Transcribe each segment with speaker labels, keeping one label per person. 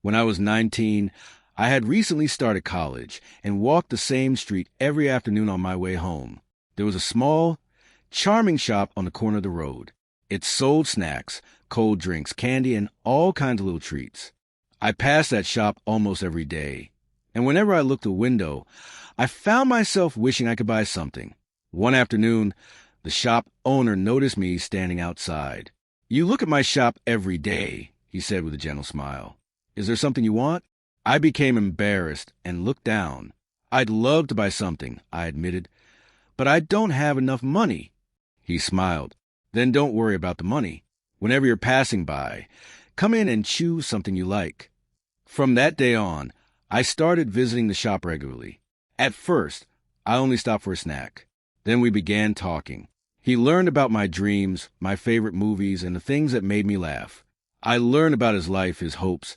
Speaker 1: When I was 19, I had recently started college and walked the same street every afternoon on my way home. There was a small, charming shop on the corner of the road. It sold snacks, cold drinks, candy, and all kinds of little treats. I passed that shop almost every day, and whenever I looked the window, I found myself wishing I could buy something. One afternoon, the shop owner noticed me standing outside. "You look at my shop every day," he said with a gentle smile. "Is there something you want?" I became embarrassed and looked down. "I'd love to buy something," I admitted, "but I don't have enough money." He smiled. "Then don't worry about the money. Whenever you're passing by, come in and choose something you like." From that day on, I started visiting the shop regularly. At first, I only stopped for a snack. Then we began talking. He learned about my dreams, my favorite movies, and the things that made me laugh. I learned about his life, his hopes,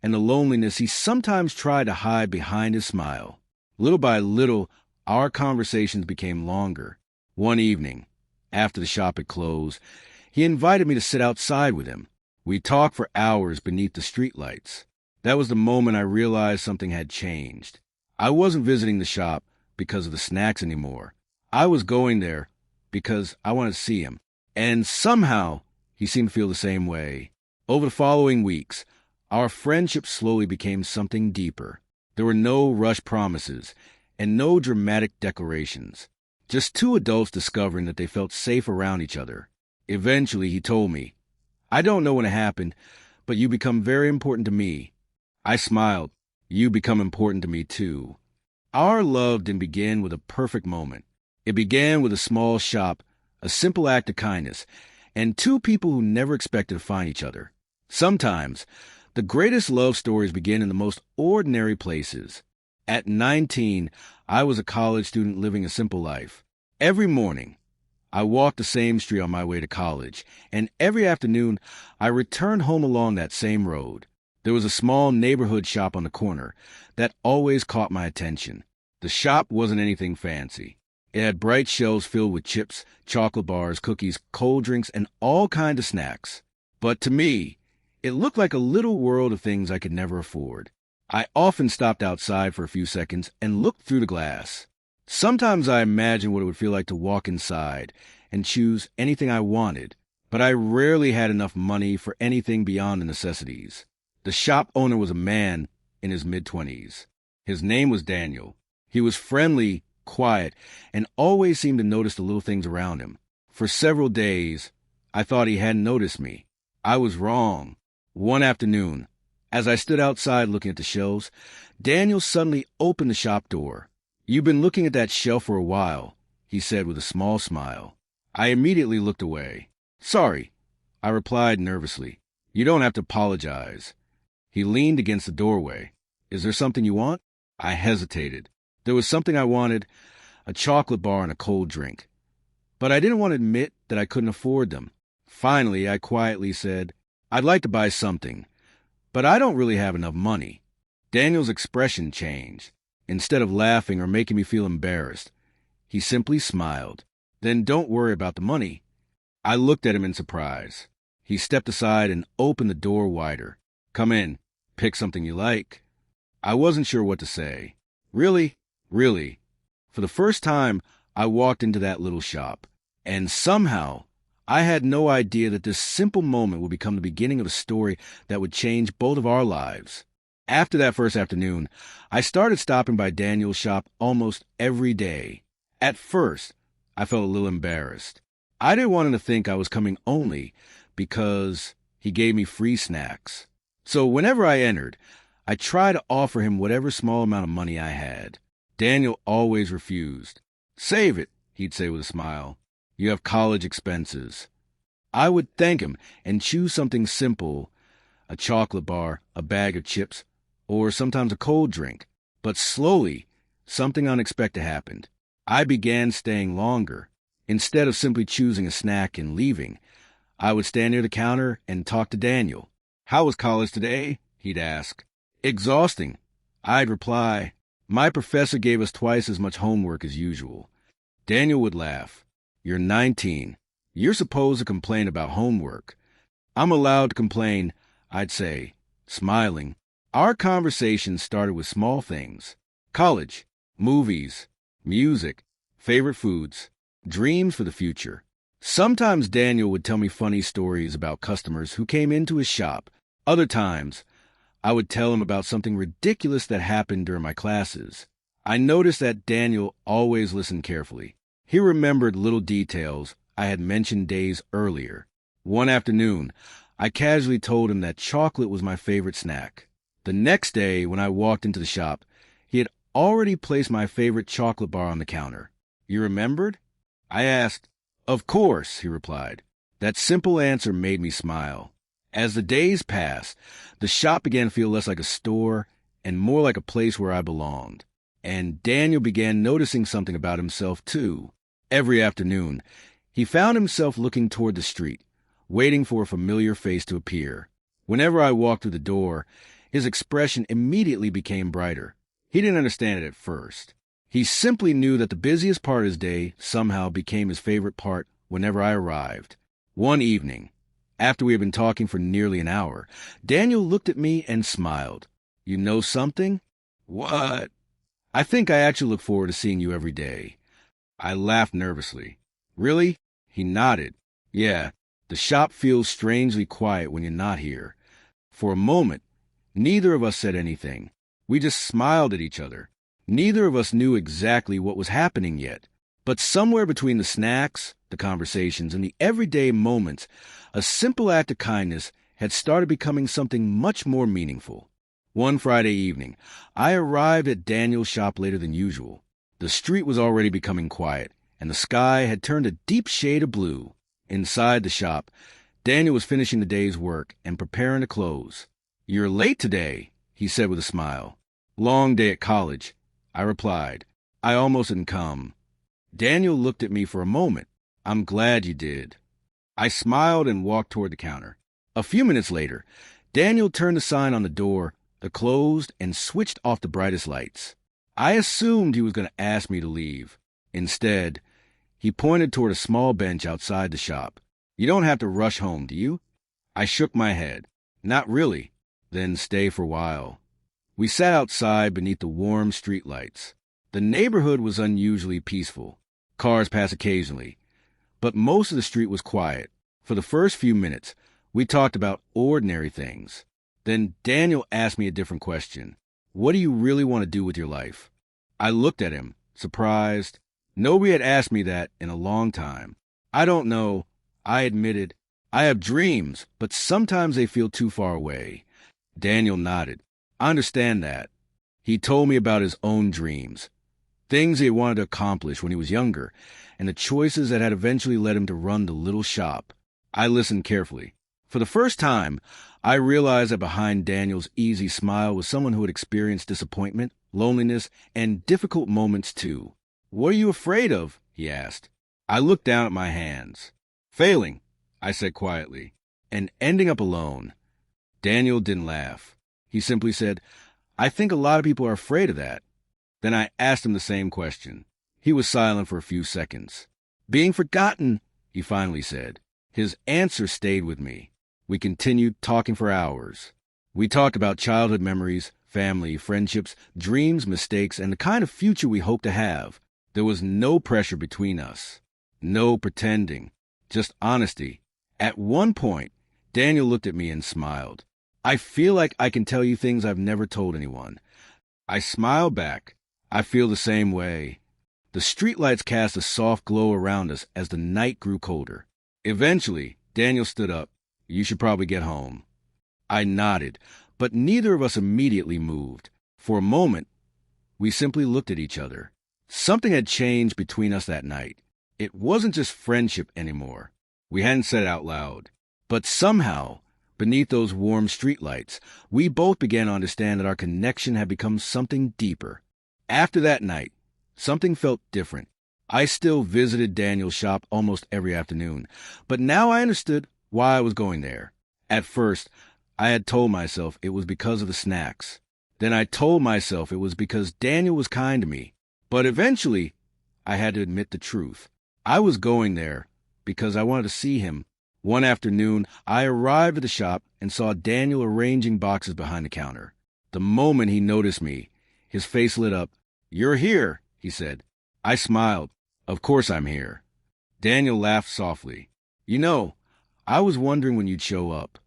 Speaker 1: and the loneliness he sometimes tried to hide behind his smile. Little by little, our conversations became longer. One evening, after the shop had closed, he invited me to sit outside with him. We talked for hours beneath the streetlights. That was the moment I realized something had changed. I wasn't visiting the shop because of the snacks anymore. I was going there because I wanted to see him. And somehow, he seemed to feel the same way. Over the following weeks, our friendship slowly became something deeper. There were no rushed promises and no dramatic declarations. Just two adults discovering that they felt safe around each other. Eventually, he told me, "I don't know when it happened, but you become very important to me." I smiled. "You become important to me, too." Our love didn't begin with a perfect moment. It began with a small shop, a simple act of kindness, and two people who never expected to find each other. Sometimes, the greatest love stories begin in the most ordinary places. At 19, I was a college student living a simple life. Every morning, I walked the same street on my way to college, and every afternoon, I returned home along that same road. There was a small neighborhood shop on the corner that always caught my attention. The shop wasn't anything fancy. It had bright shelves filled with chips, chocolate bars, cookies, cold drinks, and all kinds of snacks. But to me, it looked like a little world of things I could never afford. I often stopped outside for a few seconds and looked through the glass. Sometimes I imagined what it would feel like to walk inside and choose anything I wanted, but I rarely had enough money for anything beyond the necessities. The shop owner was a man in his mid-20s. His name was Daniel. He was friendly, quiet, and always seemed to notice the little things around him. For several days, I thought he hadn't noticed me. I was wrong. One afternoon, as I stood outside looking at the shelves, Daniel suddenly opened the shop door. "You've been looking at that shelf for a while," he said with a small smile. I immediately looked away. "Sorry," I replied nervously. "You don't have to apologize." He leaned against the doorway. "Is there something you want?" I hesitated. There was something I wanted, a chocolate bar and a cold drink. But I didn't want to admit that I couldn't afford them. Finally, I quietly said, "I'd like to buy something, but I don't really have enough money." Daniel's expression changed. Instead of laughing or making me feel embarrassed, he simply smiled. "Then don't worry about the money." I looked at him in surprise. He stepped aside and opened the door wider. "Come in. Pick something you like." I wasn't sure what to say. Really? For the first time, I walked into that little shop, and somehow, I had no idea that this simple moment would become the beginning of a story that would change both of our lives. After that first afternoon, I started stopping by Daniel's shop almost every day. At first, I felt a little embarrassed. I didn't want him to think I was coming only because he gave me free snacks. So whenever I entered, I tried to offer him whatever small amount of money I had. Daniel always refused. "Save it," he'd say with a smile. "You have college expenses." I would thank him and choose something simple, a chocolate bar, a bag of chips, or sometimes a cold drink. But slowly, something unexpected happened. I began staying longer. Instead of simply choosing a snack and leaving, I would stand near the counter and talk to Daniel. "How was college today?" he'd ask. "Exhausting," I'd reply. "My professor gave us twice as much homework as usual." Daniel would laugh. "You're 19. You're supposed to complain about homework." "I'm allowed to complain," I'd say, smiling. Our conversation started with small things: college, movies, music, favorite foods, dreams for the future. Sometimes Daniel would tell me funny stories about customers who came into his shop. Other times, I would tell him about something ridiculous that happened during my classes. I noticed that Daniel always listened carefully. He remembered little details I had mentioned days earlier. One afternoon, I casually told him that chocolate was my favorite snack. The next day, when I walked into the shop, he had already placed my favorite chocolate bar on the counter. "You remembered?" I asked. "Of course," he replied. That simple answer made me smile. As the days passed, the shop began to feel less like a store and more like a place where I belonged. And Daniel began noticing something about himself, too. Every afternoon, he found himself looking toward the street, waiting for a familiar face to appear. Whenever I walked through the door, his expression immediately became brighter. He didn't understand it at first. He simply knew that the busiest part of his day somehow became his favorite part whenever I arrived. One evening, after we had been talking for nearly an hour, Daniel looked at me and smiled. "You know something?" "What?" "I think I actually look forward to seeing you every day." I laughed nervously. "Really?" He nodded. "Yeah, the shop feels strangely quiet when you're not here." For a moment, neither of us said anything. We just smiled at each other. Neither of us knew exactly what was happening yet. But somewhere between the snacks, the conversations, and the everyday moments, a simple act of kindness had started becoming something much more meaningful. One Friday evening, I arrived at Daniel's shop later than usual. The street was already becoming quiet, and the sky had turned a deep shade of blue. Inside the shop, Daniel was finishing the day's work and preparing to close. "You're late today," he said with a smile. "Long day at college," I replied. "I almost didn't come." Daniel looked at me for a moment. "I'm glad you did." I smiled and walked toward the counter. A few minutes later, Daniel turned the sign on the door, the closed, and switched off the brightest lights. I assumed he was going to ask me to leave. Instead, he pointed toward a small bench outside the shop. "You don't have to rush home, do you?" I shook my head. "Not really." "Then stay for a while." We sat outside beneath the warm street lights. The neighborhood was unusually peaceful. Cars passed occasionally, but most of the street was quiet. For the first few minutes, we talked about ordinary things. Then Daniel asked me a different question. "What do you really want to do with your life?" I looked at him, surprised. Nobody had asked me that in a long time. "I don't know," I admitted. "I have dreams, but sometimes they feel too far away." Daniel nodded. "I understand that." He told me about his own dreams, things he had wanted to accomplish when he was younger, and the choices that had eventually led him to run the little shop. I listened carefully. For the first time, I realized that behind Daniel's easy smile was someone who had experienced disappointment, loneliness, and difficult moments too. "What are you afraid of?" he asked. I looked down at my hands. "Failing," I said quietly, "and ending up alone." Daniel didn't laugh. He simply said, "I think a lot of people are afraid of that." Then I asked him the same question. He was silent for a few seconds. "Being forgotten," he finally said. His answer stayed with me. We continued talking for hours. We talked about childhood memories, family, friendships, dreams, mistakes, and the kind of future we hoped to have. There was no pressure between us. No pretending. Just honesty. At one point, Daniel looked at me and smiled. "I feel like I can tell you things I've never told anyone." I smiled back. "I feel the same way." The streetlights cast a soft glow around us as the night grew colder. Eventually, Daniel stood up. "You should probably get home." I nodded, but neither of us immediately moved. For a moment, we simply looked at each other. Something had changed between us that night. It wasn't just friendship anymore. We hadn't said it out loud. But somehow, beneath those warm streetlights, we both began to understand that our connection had become something deeper. After that night, something felt different. I still visited Daniel's shop almost every afternoon, but now I understood why I was going there. At first, I had told myself it was because of the snacks. Then I told myself it was because Daniel was kind to me. But eventually, I had to admit the truth. I was going there because I wanted to see him. One afternoon, I arrived at the shop and saw Daniel arranging boxes behind the counter. The moment he noticed me, his face lit up. "You're here," he said. I smiled. "Of course I'm here." Daniel laughed softly. "You know, I was wondering when you'd show up."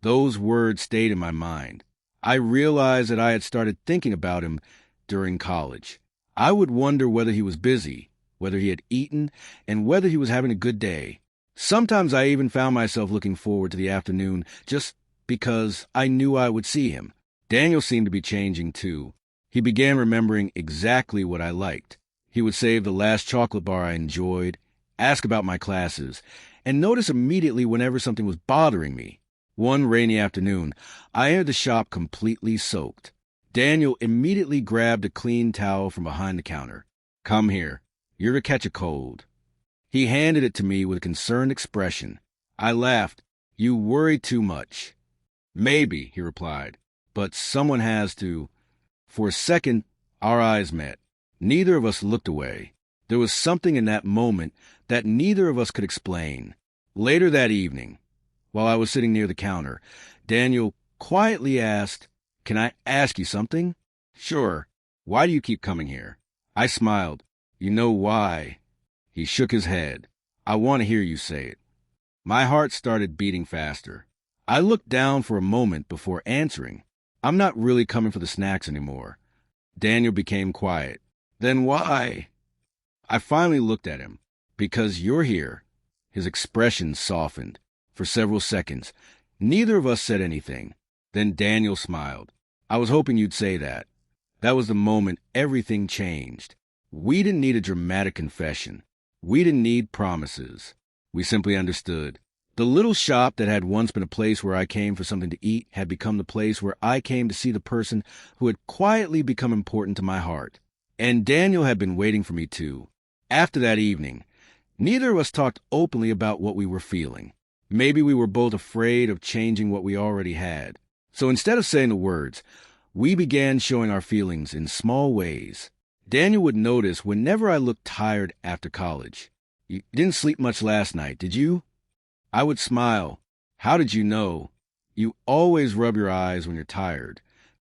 Speaker 1: Those words stayed in my mind. I realized that I had started thinking about him during college. I would wonder whether he was busy, whether he had eaten, and whether he was having a good day. Sometimes I even found myself looking forward to the afternoon just because I knew I would see him. Daniel seemed to be changing too. He began remembering exactly what I liked. He would save the last chocolate bar I enjoyed, ask about my classes, and notice immediately whenever something was bothering me. One rainy afternoon, I entered the shop completely soaked. Daniel immediately grabbed a clean towel from behind the counter. "Come here. You're to catch a cold." He handed it to me with a concerned expression. I laughed. "You worry too much." "Maybe," he replied, "but someone has to." For a second, our eyes met. Neither of us looked away. There was something in that moment that neither of us could explain. Later that evening, while I was sitting near the counter, Daniel quietly asked, "Can I ask you something?" "Sure. Why do you keep coming here?" I smiled. "You know why?" He shook his head. "I want to hear you say it." My heart started beating faster. I looked down for a moment before answering. "I'm not really coming for the snacks anymore." Daniel became quiet. "Then why?" I finally looked at him. "Because you're here." His expression softened. For several seconds, neither of us said anything. Then Daniel smiled. "I was hoping you'd say that." That was the moment everything changed. We didn't need a dramatic confession. We didn't need promises. We simply understood. The little shop that had once been a place where I came for something to eat had become the place where I came to see the person who had quietly become important to my heart. And Daniel had been waiting for me too. After that evening, neither of us talked openly about what we were feeling. Maybe we were both afraid of changing what we already had. So instead of saying the words, we began showing our feelings in small ways. Daniel would notice whenever I looked tired after college. "You didn't sleep much last night, did you?" I would smile. "How did you know?" "You always rub your eyes when you're tired."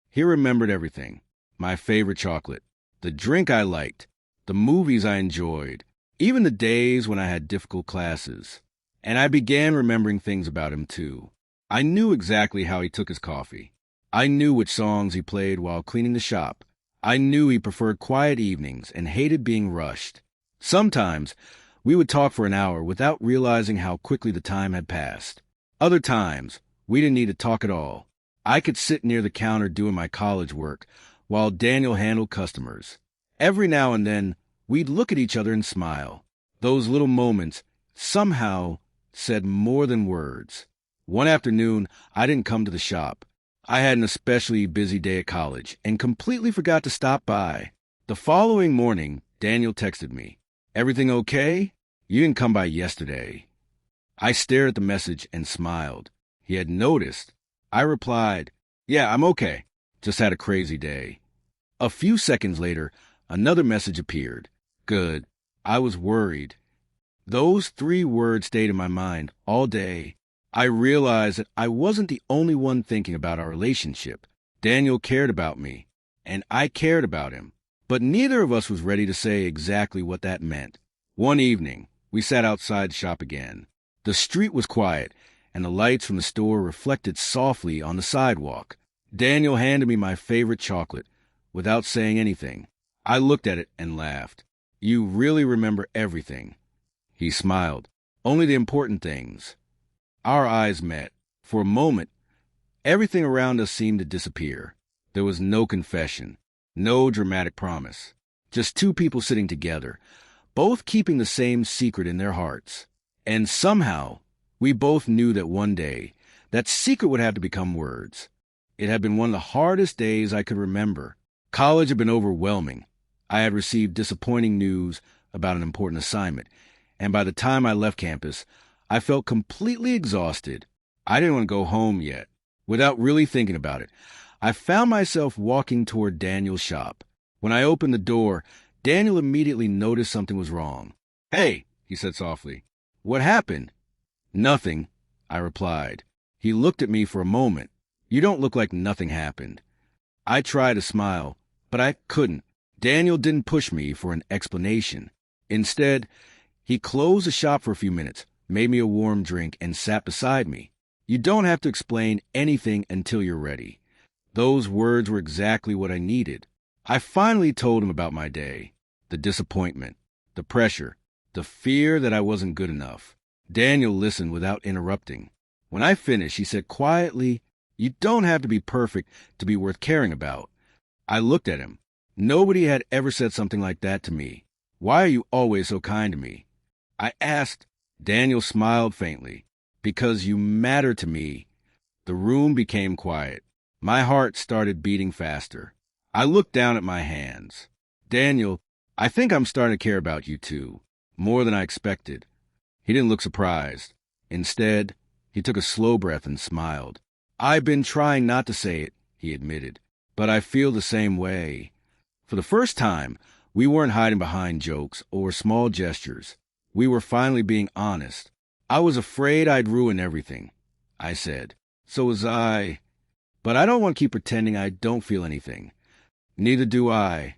Speaker 1: He remembered everything. My favorite chocolate, the drink I liked, the movies I enjoyed, even the days when I had difficult classes. And I began remembering things about him too. I knew exactly how he took his coffee. I knew which songs he played while cleaning the shop. I knew he preferred quiet evenings and hated being rushed. Sometimes we would talk for an hour without realizing how quickly the time had passed. Other times, we didn't need to talk at all. I could sit near the counter doing my college work while Daniel handled customers. Every now and then, we'd look at each other and smile. Those little moments somehow said more than words. One afternoon, I didn't come to the shop. I had an especially busy day at college and completely forgot to stop by. The following morning, Daniel texted me, "Everything okay? You didn't come by yesterday." I stared at the message and smiled. He had noticed. I replied, "Yeah, I'm okay. Just had a crazy day." A few seconds later, another message appeared. "Good." I was worried. Those 3 words stayed in my mind all day. I realized that I wasn't the only one thinking about our relationship. Daniel cared about me, and I cared about him. But neither of us was ready to say exactly what that meant. One evening, we sat outside the shop again. The street was quiet, and the lights from the store reflected softly on the sidewalk. Daniel handed me my favorite chocolate without saying anything. I looked at it and laughed. "You really remember everything." He smiled. "Only the important things." Our eyes met. For a moment, everything around us seemed to disappear. There was no confession, no dramatic promise. Just 2 people sitting together, both keeping the same secret in their hearts. And somehow, we both knew that one day, that secret would have to become words. It had been one of the hardest days I could remember. College had been overwhelming. I had received disappointing news about an important assignment, and by the time I left campus, I felt completely exhausted. I didn't want to go home yet. Without really thinking about it, I found myself walking toward Daniel's shop. When I opened the door, Daniel immediately noticed something was wrong. "Hey," he said softly. "What happened?" "Nothing," I replied. He looked at me for a moment. "You don't look like nothing happened." I tried to smile, but I couldn't. Daniel didn't push me for an explanation. Instead, he closed the shop for a few minutes, made me a warm drink, and sat beside me. You don't have to explain anything until you're ready. Those words were exactly what I needed. I finally told him about my day, the disappointment, the pressure, the fear that I wasn't good enough. Daniel listened without interrupting. When I finished, he said quietly, "You don't have to be perfect to be worth caring about." I looked at him. Nobody had ever said something like that to me. "Why are you always so kind to me?" I asked. Daniel smiled faintly. "Because you matter to me." The room became quiet. My heart started beating faster. I looked down at my hands. "Daniel, I think I'm starting to care about you too, more than I expected." He didn't look surprised. Instead, he took a slow breath and smiled. "I've been trying not to say it," he admitted, "but I feel the same way." For the first time, we weren't hiding behind jokes or small gestures. We were finally being honest. "I was afraid I'd ruin everything," I said. "So was I. But I don't want to keep pretending I don't feel anything." "Neither do I."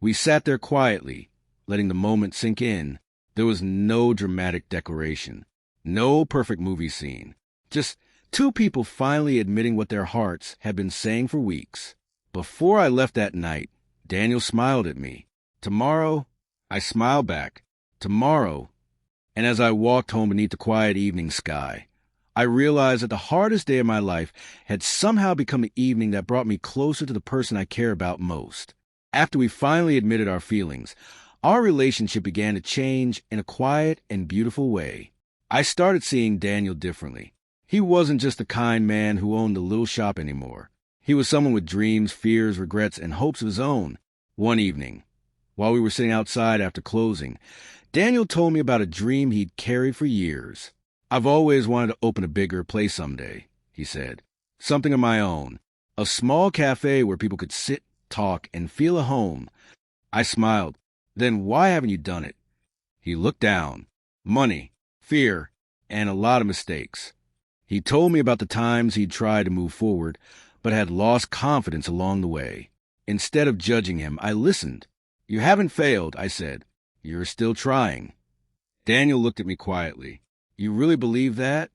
Speaker 1: We sat there quietly, letting the moment sink in. There was no dramatic declaration, no perfect movie scene. Just two people finally admitting what their hearts had been saying for weeks. Before I left that night, Daniel smiled at me. "Tomorrow," I smiled back. "Tomorrow." And as I walked home beneath the quiet evening sky, I realized that the hardest day of my life had somehow become the evening that brought me closer to the person I care about most. After we finally admitted our feelings, our relationship began to change in a quiet and beautiful way. I started seeing Daniel differently. He wasn't just a kind man who owned a little shop anymore. He was someone with dreams, fears, regrets, and hopes of his own. One evening, while we were sitting outside after closing, Daniel told me about a dream he'd carried for years. "I've always wanted to open a bigger place someday," he said. "Something of my own. A small cafe where people could sit, talk, and feel at home." I smiled. "Then why haven't you done it?" He looked down. "Money, fear, and a lot of mistakes." He told me about the times he'd tried to move forward, but had lost confidence along the way. Instead of judging him, I listened. "You haven't failed," I said. "You're still trying." Daniel looked at me quietly. "You really believe that?"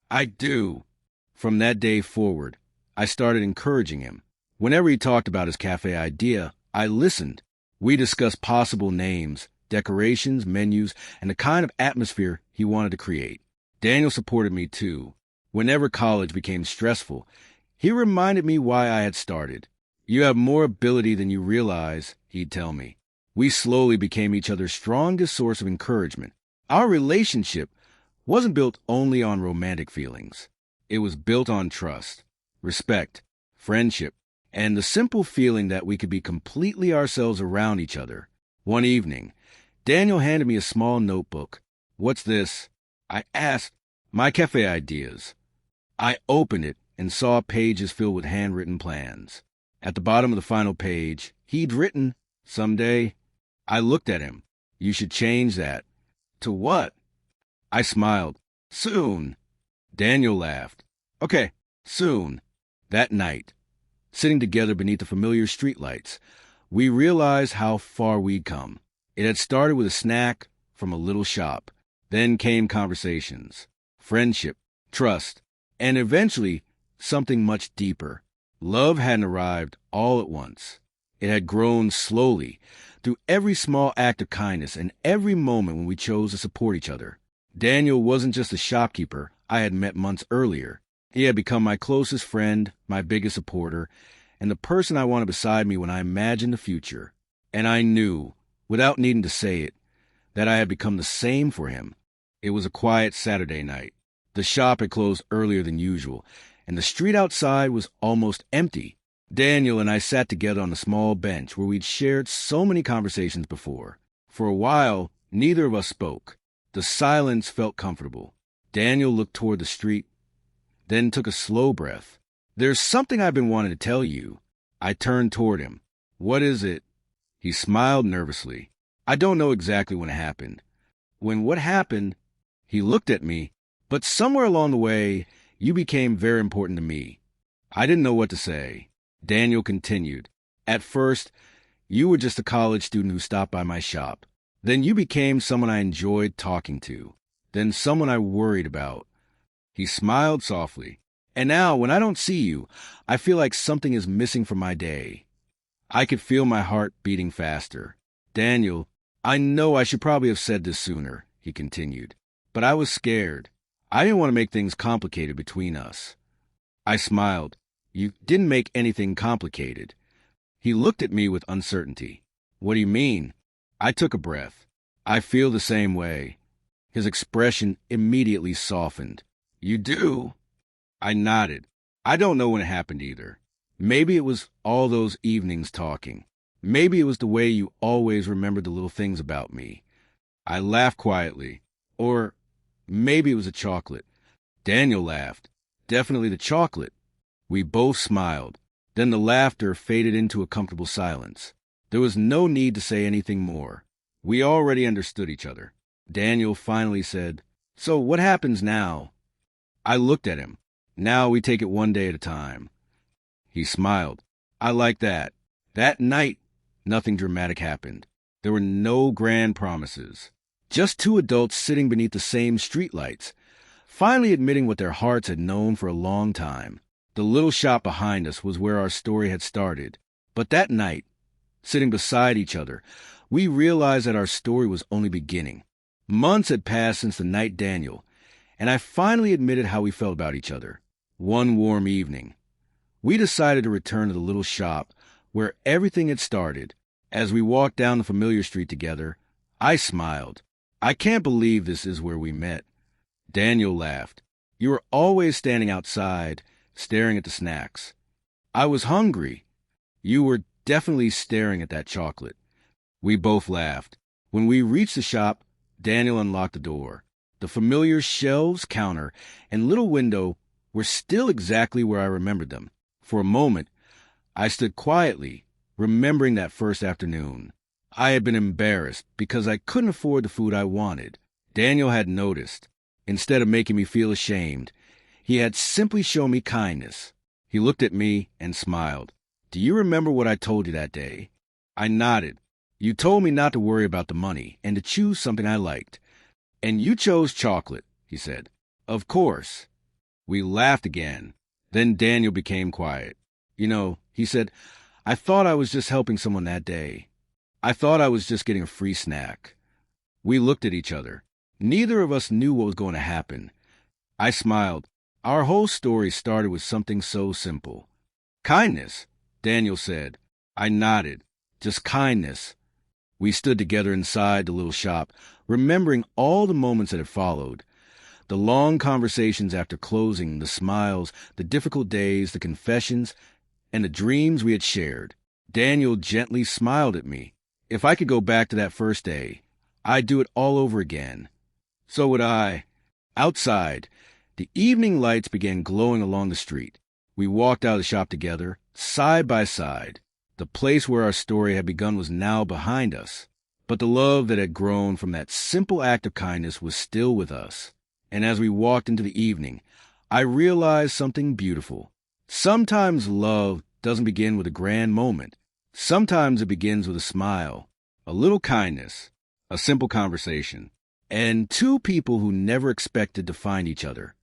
Speaker 1: "I do." From that day forward, I started encouraging him. Whenever he talked about his cafe idea, I listened. We discussed possible names, decorations, menus, and the kind of atmosphere he wanted to create. Daniel supported me too. Whenever college became stressful, he reminded me why I had started. "You have more ability than you realize," he'd tell me. We slowly became each other's strongest source of encouragement. Our relationship wasn't built only on romantic feelings. It was built on trust, respect, friendship, and the simple feeling that we could be completely ourselves around each other. One evening, Daniel handed me a small notebook. "What's this?" I asked. "My cafe ideas." I opened it and saw pages filled with handwritten plans. At the bottom of the final page, he'd written, "Someday." I looked at him. "You should change that." "To what?" I smiled. "Soon." Daniel laughed. "Okay, soon." That night, sitting together beneath the familiar streetlights, we realized how far we'd come. It had started with a snack from a little shop. Then came conversations, friendship, trust, and eventually something much deeper. Love hadn't arrived all at once. It had grown slowly, through every small act of kindness and every moment when we chose to support each other. Daniel wasn't just a shopkeeper I had met months earlier. He had become my closest friend, my biggest supporter, and the person I wanted beside me when I imagined the future. And I knew, without needing to say it, that I had become the same for him. It was a quiet Saturday night. The shop had closed earlier than usual, and the street outside was almost empty. Daniel and I sat together on a small bench where we'd shared so many conversations before. For a while, neither of us spoke. The silence felt comfortable. Daniel looked toward the street, then took a slow breath. "There's something I've been wanting to tell you." I turned toward him. "What is it?" He smiled nervously. "I don't know exactly when it happened." "When what happened?" He looked at me. "But somewhere along the way, you became very important to me." I didn't know what to say. Daniel continued. At first, you were just a college student who stopped by my shop. Then you became someone I enjoyed talking to. Then someone I worried about. He smiled softly. And now, when I don't see you, I feel like something is missing from my day. I could feel my heart beating faster. Daniel, I know I should probably have said this sooner, he continued. But I was scared. I didn't want to make things complicated between us. I smiled. You didn't make anything complicated. He looked at me with uncertainty. What do you mean? I took a breath. I feel the same way. His expression immediately softened. You do? I nodded. I don't know when it happened either. Maybe it was all those evenings talking. Maybe it was the way you always remembered the little things about me. I laughed quietly. Or maybe it was a chocolate. Daniel laughed. Definitely the chocolate. We both smiled. Then the laughter faded into a comfortable silence. There was no need to say anything more. We already understood each other. Daniel finally said, So what happens now? I looked at him. Now we take it one day at a time. He smiled. I like that. That night, nothing dramatic happened. There were no grand promises. Just two adults sitting beneath the same streetlights, finally admitting what their hearts had known for a long time. The little shop behind us was where our story had started. But that night, sitting beside each other, we realized that our story was only beginning. Months had passed since the night Daniel, and I finally admitted how we felt about each other. One warm evening, we decided to return to the little shop where everything had started. As we walked down the familiar street together, I smiled. I can't believe this is where we met. Daniel laughed. You were always standing outside, staring at the snacks. I was hungry. You were definitely staring at that chocolate. We both laughed. When we reached the shop, Daniel unlocked the door. The familiar shelves, counter, and little window were still exactly where I remembered them. For a moment, I stood quietly, remembering that first afternoon. I had been embarrassed because I couldn't afford the food I wanted. Daniel had noticed. Instead of making me feel ashamed, he had simply shown me kindness. He looked at me and smiled. Do you remember what I told you that day? I nodded. You told me not to worry about the money and to choose something I liked. And you chose chocolate, he said. Of course. We laughed again. Then Daniel became quiet. You know, he said, I thought I was just helping someone that day. I thought I was just getting a free snack. We looked at each other. Neither of us knew what was going to happen. I smiled. Our whole story started with something so simple. Kindness, Daniel said. I nodded. Just kindness. We stood together inside the little shop, remembering all the moments that had followed. The long conversations after closing, the smiles, the difficult days, the confessions, and the dreams we had shared. Daniel gently smiled at me. If I could go back to that first day, I'd do it all over again. So would I. Outside, the evening lights began glowing along the street. We walked out of the shop together, side by side. The place where our story had begun was now behind us. But the love that had grown from that simple act of kindness was still with us. And as we walked into the evening, I realized something beautiful. Sometimes love doesn't begin with a grand moment. Sometimes it begins with a smile, a little kindness, a simple conversation, and two people who never expected to find each other.